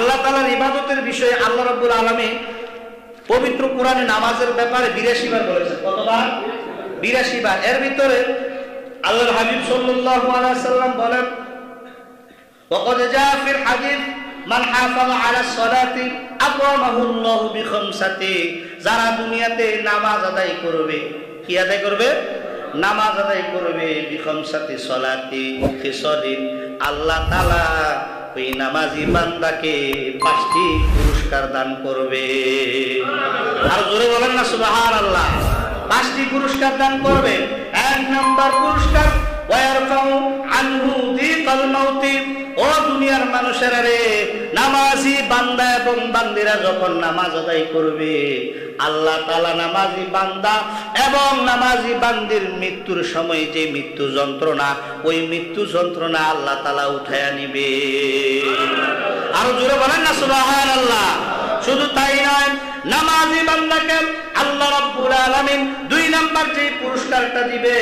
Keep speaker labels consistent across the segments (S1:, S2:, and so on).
S1: আল্লাহ তাআলার ইবাদতের বিষয়ে আল্লাহ রাব্বুল আলামিন পবিত্র কোরআনে নামাজের ব্যাপারে ৮২ বার বলেছেন। কতবার? ৮২ বার। এর ভিতরে আল্লাহর হাবিব সাল্লাল্লাহু আলাইহি ওয়াসাল্লাম বলেন, ওয়াকাদ জাআ ফিল হাদিস মান হাফাযা আলা সলাতি আকরামাহুল্লাহু বিখামসাতি। যারা দুনিয়াতে নামাজ আদায় করবে, কি আদায় করবে? নামাজ আদায় করবে, বিখামসাতি সলাতি খিসলিন, আল্লাহ তাআলা ওই নামাজি বান্দাকে 5টি পুরস্কার দান করবে। আর জোরে বলেন না সুবহানাল্লাহ। 5টি পুরস্কার দান করবে। 1 নাম্বার পুরস্কার, ওয়ায়ারফাউ আনহু যিকাল মাউতি। ও দুনিয়ার মানুষেরা রে, নামাজি বান্দা এবং বান্দিরা যখন নামাজ আদায় করবে, আল্লাহ তাআলা নামাজি বান্দা এবং নামাজি বান্দির মৃত্যুর সময় যে মৃত্যু যন্ত্রণা, ওই মৃত্যু যন্ত্রণা আল্লাহ তাআলা উঠায়া নিবে। আরো জোরে বলেন না সুবহানাল্লাহ। শুধু তাই নয়, নামাজি বান্দাকে আল্লাহ রাব্বুল আলামিন 2 নাম্বার যে পুরস্কারটা দিবে,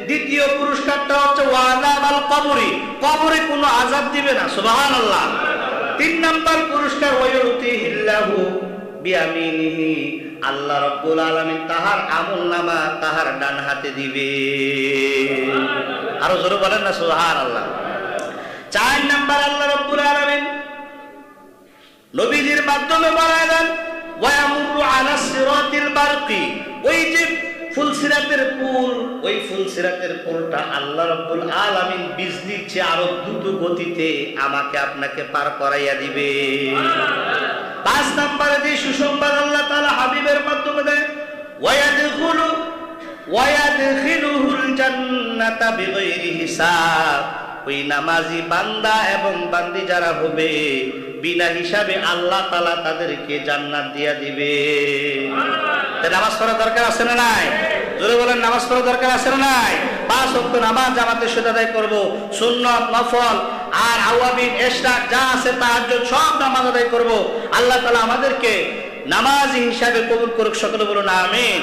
S1: দ্বিতীয় পুরস্কারটা হচ্ছে ওয়ালামাল কবরি, কবরে কোনো আযাব দিবে না। সুবহানাল্লাহ। 3 নাম্বার পুরস্কার ওয়ায়ুতিহিল্লাহু বিয়ামিনিহি, আল্লাহ রাব্বুল আলামিন তাহার আমলনামা তাহার ডান হাতে দিবে। আরো জোরে বলেন না সুবহানাল্লাহ। 4 নাম্বার আল্লাহ রাব্বুল আলামিন নবীজির মাধ্যমে বলায় দেন, ওয়ায়ামুরু আলা সিরাতিল বারকি। ওই যে ফুলসিরাতের পুল, ওই ফুলসিরাতের পুলটা আল্লাহ রাব্বুল আলামিন বিজলির চেয়ে আরো দ্রুত গতিতে আমাকে আপনাকে পার করাইয়া দিবে। 5 নম্বরে যে সুসংবাদ আল্লাহ তাআলা হাবিবের মাধ্যমে দেন, ওয়ায়াদখিলুহুল জান্নাতা বিগাইরি হিসাব। ওই নামাজি বান্দা এবং বান্দি যারা হবে, বিনা হিসাবে আল্লাহ তাআলা তাদেরকে জান্নাত দিয়া দিবে। নামাজ পড়া দরকার আছে না নাই? জোরে বলেন, নামাজ পড়া দরকার আছে না নাই? 5 ওয়াক্ত নামাজ জামাতের সাথে আদায় করব, সুন্নাত, নফল আর আওয়াবিন, ইশরাক যা আছে তাহাজ্জুদ সব নামাজ আদায় করব। আল্লাহ তাআলা আমাদেরকে নামাজি হিসাবে কবুল করুক। সকলে বলুন আমিন।